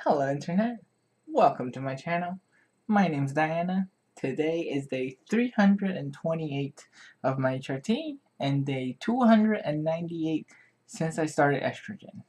Hello Internet, welcome to my channel. My name's Diana. Today is day 328 of my HRT and day 298 since I started estrogen.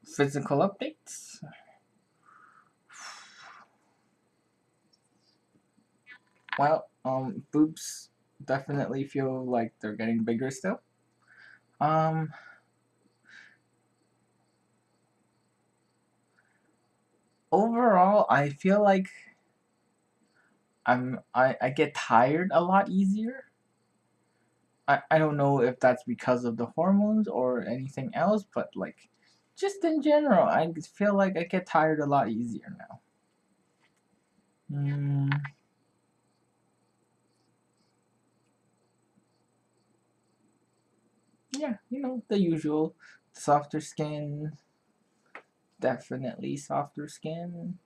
Physical updates. Well, boobs definitely feel like they're getting bigger still. Um, Overall, I feel like I get tired a lot easier. I don't know if that's because of the hormones or anything else, but like, just in general, I feel like I get tired a lot easier now. Mm, yeah, the usual. Softer skin, definitely softer skin.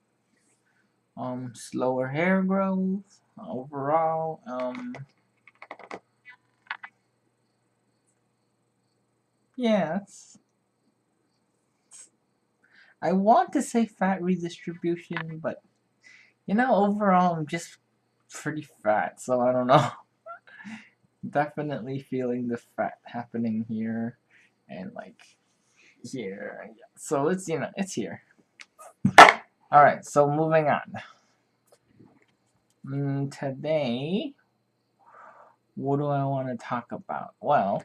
Slower hair growth overall. Yeah, I want to say fat redistribution, but overall, I'm just pretty fat, so I don't know. Definitely feeling the fat happening here and like here. Yeah. So it's here. All right. So moving on. Today, what do I want to talk about? Well,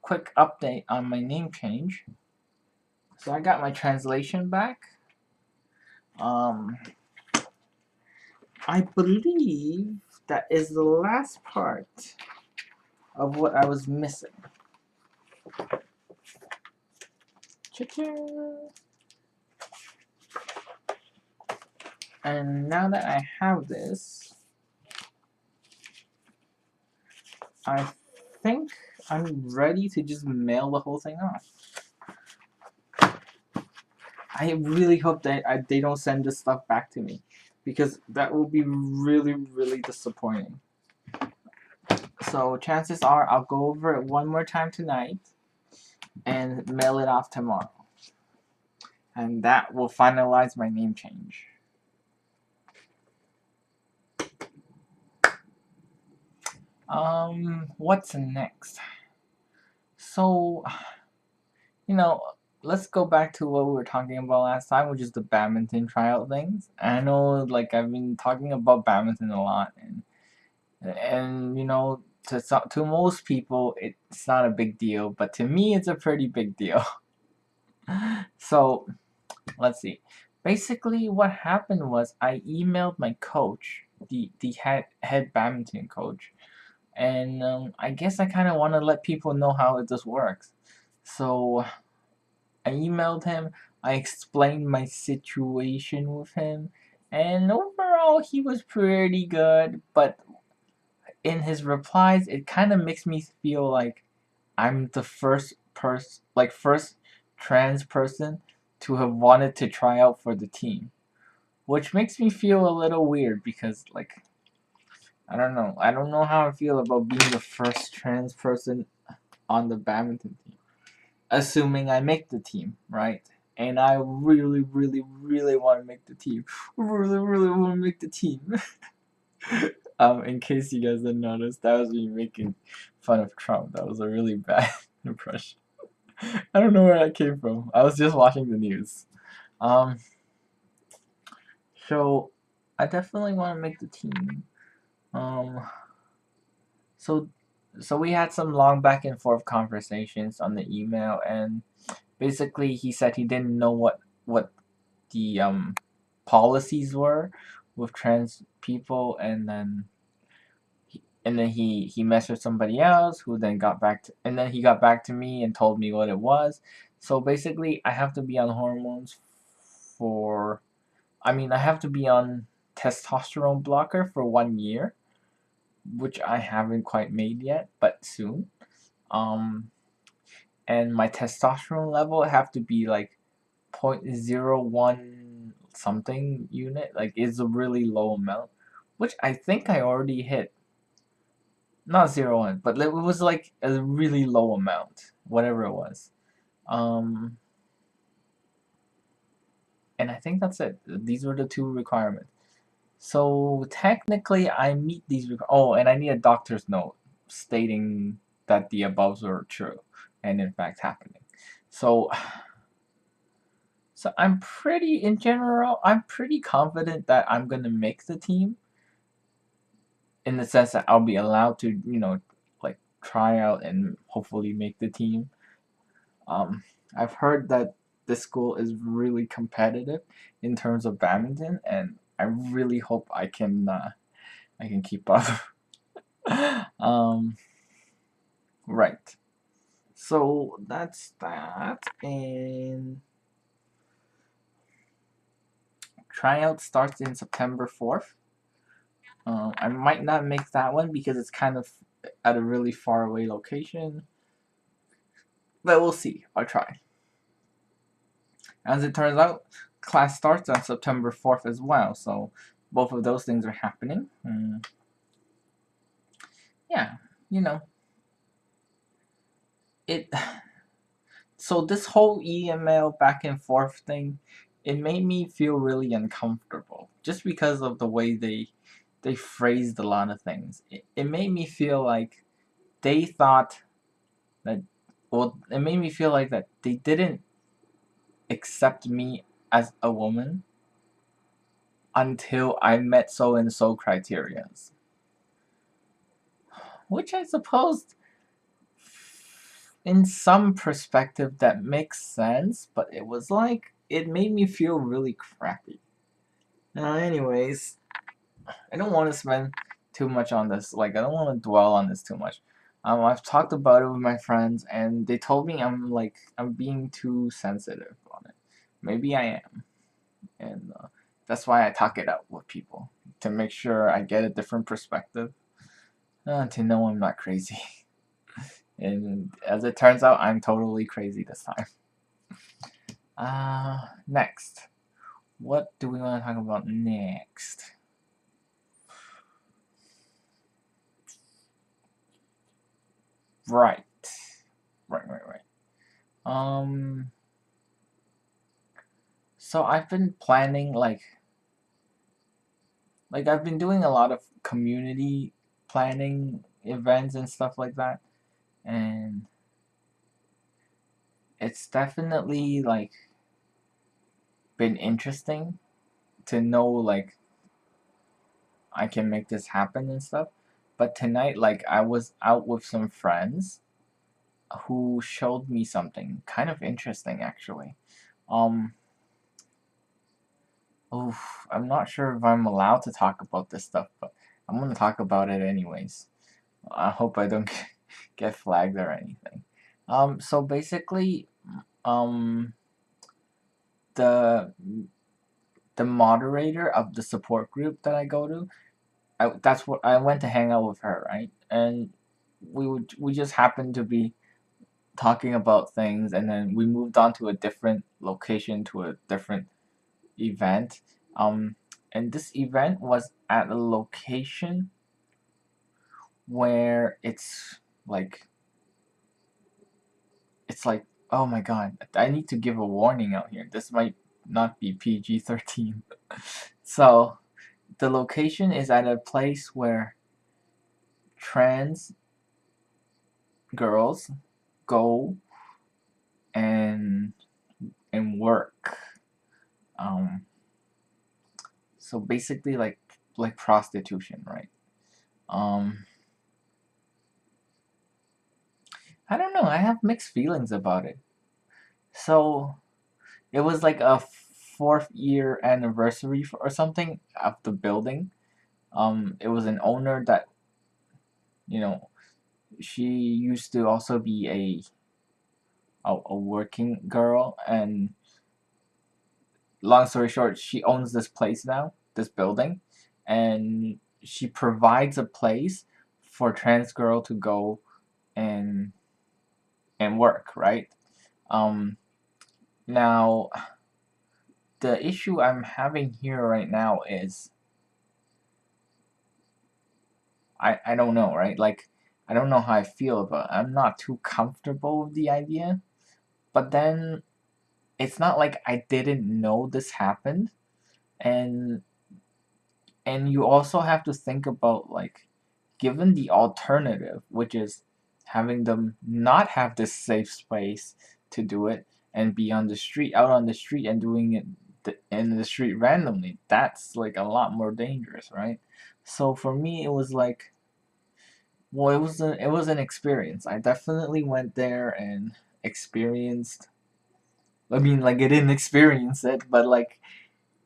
quick update on my name change. So I got my translation back. Um, I believe that is the last part of what I was missing. Cha-cha. And now that I have this, I think I'm ready to just mail the whole thing off. I really hope that they don't send this stuff back to me, because that will be really, really disappointing. So chances are I'll go over it one more time tonight and mail it off tomorrow. And that will finalize my name change. What's next? So, you know, let's go back to what we were talking about last time, which is the badminton tryout things. I know, like, I've been talking about badminton a lot, and to most people, it's not a big deal, but to me, it's a pretty big deal. So, let's see. Basically, what happened was I emailed my coach, the head badminton coach, and I guess I kind of want to let people know how this works. So I emailed him. I explained my situation with him, and overall he was pretty good. But in his replies, it kind of makes me feel like I'm the first trans person to have wanted to try out for the team, which makes me feel a little weird because, like, I don't know. I don't know how I feel about being the first trans person on the badminton team. Assuming I make the team, right? And I really, really, really want to make the team. Really, really want to make the team. In case you guys didn't notice, that was me making fun of Trump. That was a really bad impression. I don't know where that came from. I was just watching the news. Um, so I definitely want to make the team. Um, so so we had some long back and forth conversations on the email, and basically he said he didn't know what the policies were with trans people, and then he messaged somebody else who then got back to and then he got back to me and told me what it was. So basically I have to be on hormones for I have to be on testosterone blocker for 1 year, which I haven't quite made yet, but soon. Um and my testosterone level have to be like 0.01 something unit, like it's a really low amount, which I think I already hit. Not 0.01, but it was like a really low amount, whatever it was. Um, and I think that's it. These were the two requirements. So technically, I meet these. Oh, and I need a doctor's note stating that the above are true and in fact happening. So, so I'm pretty, in general, I'm pretty confident that I'm gonna make the team. In the sense that I'll be allowed to, like try out and hopefully make the team. Um, I've heard that this school is really competitive in terms of badminton, and I really hope I can keep up. um, right. So that's that, and tryout starts in September 4th. I might not make that one because it's kind of at a really far away location, but we'll see. I'll try. As it turns out, class starts on September 4th as well, so both of those things are happening. Yeah, you know, it. So this whole email back and forth thing, it made me feel really uncomfortable just because of the way they phrased a lot of things. It made me feel like they thought that, well, it made me feel like that they didn't accept me as a woman until I met so and so criterias. Which I suppose, in some perspective, that makes sense, but it was like, it made me feel really crappy. Anyways, I don't want to spend too much on this. Like, I don't want to dwell on this too much. I've talked about it with my friends, and they told me I'm being too sensitive on it. Maybe I am, and that's why I talk it out with people to make sure I get a different perspective, to know I'm not crazy. And as it turns out, I'm totally crazy this time. Next. What do we want to talk about next? Right. Right. So I've been planning, like I've been doing a lot of community planning events and stuff like that, and it's definitely like been interesting to know like I can make this happen and stuff. But tonight, like I was out with some friends who showed me something kind of interesting actually. Um, I'm not sure if I'm allowed to talk about this stuff, but I'm gonna talk about it anyways. I hope I don't get flagged or anything. So basically, um, the the moderator of the support group that I go to, that's what I went to hang out with her, right? And we just happened to be talking about things, and then we moved on to a different location, to a different event. And this event was at a location where like it's like, oh my god, I need to give a warning out here. This might not be PG-13. So the location is at a place where trans girls go and work. Um, so basically, like prostitution, right? Um, I don't know. I have mixed feelings about it. So it was like a fourth year anniversary or something of the building. It was an owner that, you know, she used to also be a working girl, and long story short, she owns this place now, this building, and she provides a place for trans girl to go and work, right? Um, Now the issue I'm having here right now is I don't know, right? Like I don't know how I feel about it. I'm not too comfortable with the idea. But then it's not like I didn't know this happened, and you also have to think about, like, given the alternative, which is having them not have this safe space to do it and be on the street, out on the street, and doing it in the street randomly, that's like a lot more dangerous, right? So for me, it was like, well, it was an experience. I definitely went there and experienced. I mean, like, I didn't experience it, but like,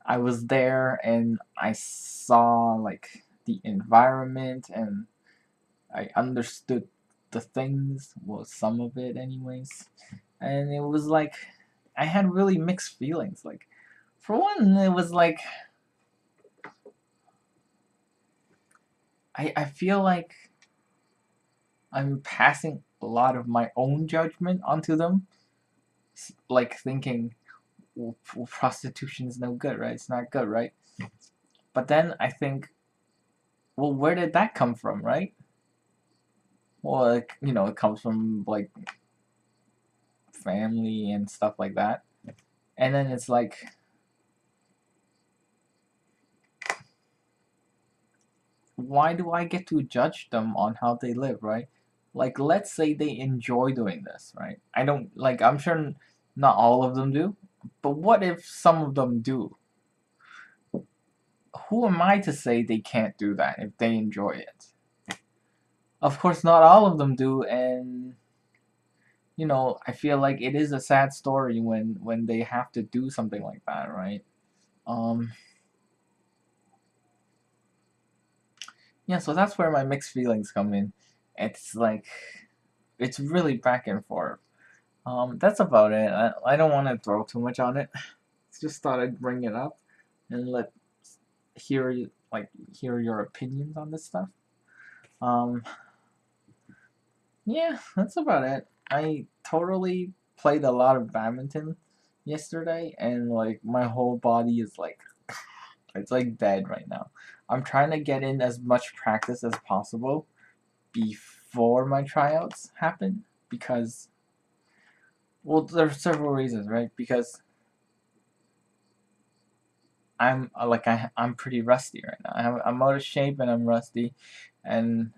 I was there and I saw like the environment, and I understood the things, well, some of it anyways. And it was like I had really mixed feelings. Like, for one, it was like I feel like I'm passing a lot of my own judgment onto them, like thinking, well, prostitution is no good, right? It's not good, right? But then I think, well, where did that come from, right? Well, like, it comes from like family and stuff like that. And then it's like, why do I get to judge them on how they live, right? Like, let's say they enjoy doing this, right? I don't, like, I'm sure not all of them do, but what if some of them do? Who am I to say they can't do that if they enjoy it? Of course, not all of them do, and I feel like it is a sad story when they have to do something like that, right? Um, yeah, so that's where my mixed feelings come in. It's like, it's really back and forth. That's about it. I don't want to throw too much on it. Just thought I'd bring it up and hear your opinions on this stuff. Um, yeah, that's about it. I totally played a lot of badminton yesterday, and like my whole body is like, it's like dead right now. I'm trying to get in as much practice as possible before my tryouts happen, because, well, there's several reasons, right? Because I'm pretty rusty right now. I'm out of shape and I'm rusty, and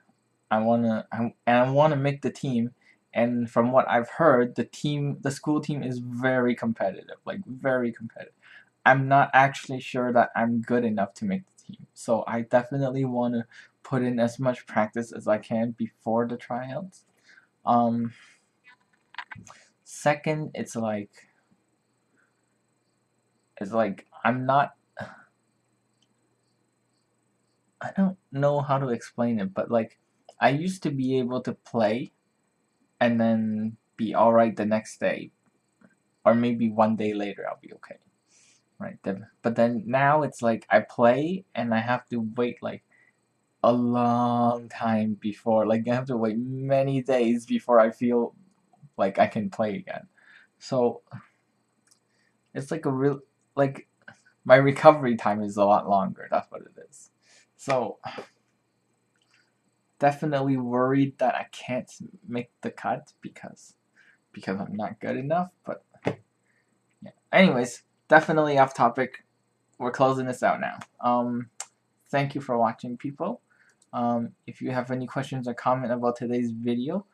I wanna make the team. And from what I've heard, the school team is very competitive, like very competitive. I'm not actually sure that I'm good enough to make the team, so I definitely want to put in as much practice as I can before the tryouts. Um, Second, it's like I don't know how to explain it, but like, I used to be able to play and then be alright the next day, or maybe one day later I'll be okay. Right? But then now it's like I play and I have to wait like a long time before, like, I have to wait many days before I feel like I can play again. So it's like a real, like, my recovery time is a lot longer. That's what it is. So definitely worried that I can't make the cut because I'm not good enough. But yeah. Anyways, definitely off topic. We're closing this out now. Thank you for watching, people. If you have any questions or comment about today's video,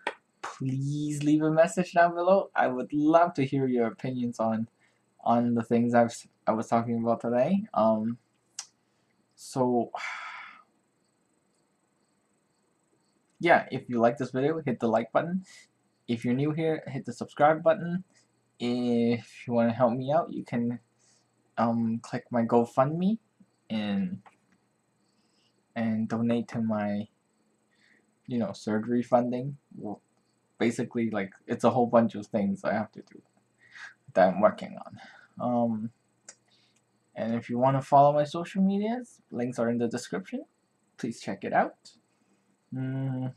please leave a message down below. I would love to hear your opinions on the things I was talking about today. So yeah, if you like this video, hit the like button. If you're new here, hit the subscribe button. If you want to help me out, you can click my GoFundMe and donate to my surgery funding. Well, basically, like, it's a whole bunch of things I have to do that I'm working on. And if you want to follow my social medias, links are in the description. Please check it out. Mm,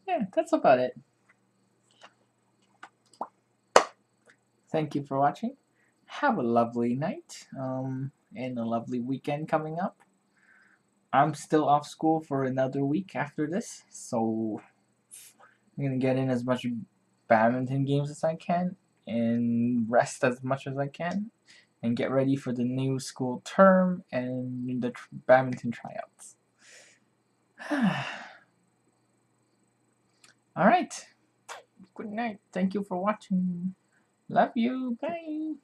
yeah, that's about it. Thank you for watching. Have a lovely night, and a lovely weekend coming up. I'm still off school for another week after this, so I'm gonna get in as much badminton games as I can and rest as much as I can and get ready for the new school term and the badminton tryouts. Alright. Good night. Thank you for watching. Love you. Bye.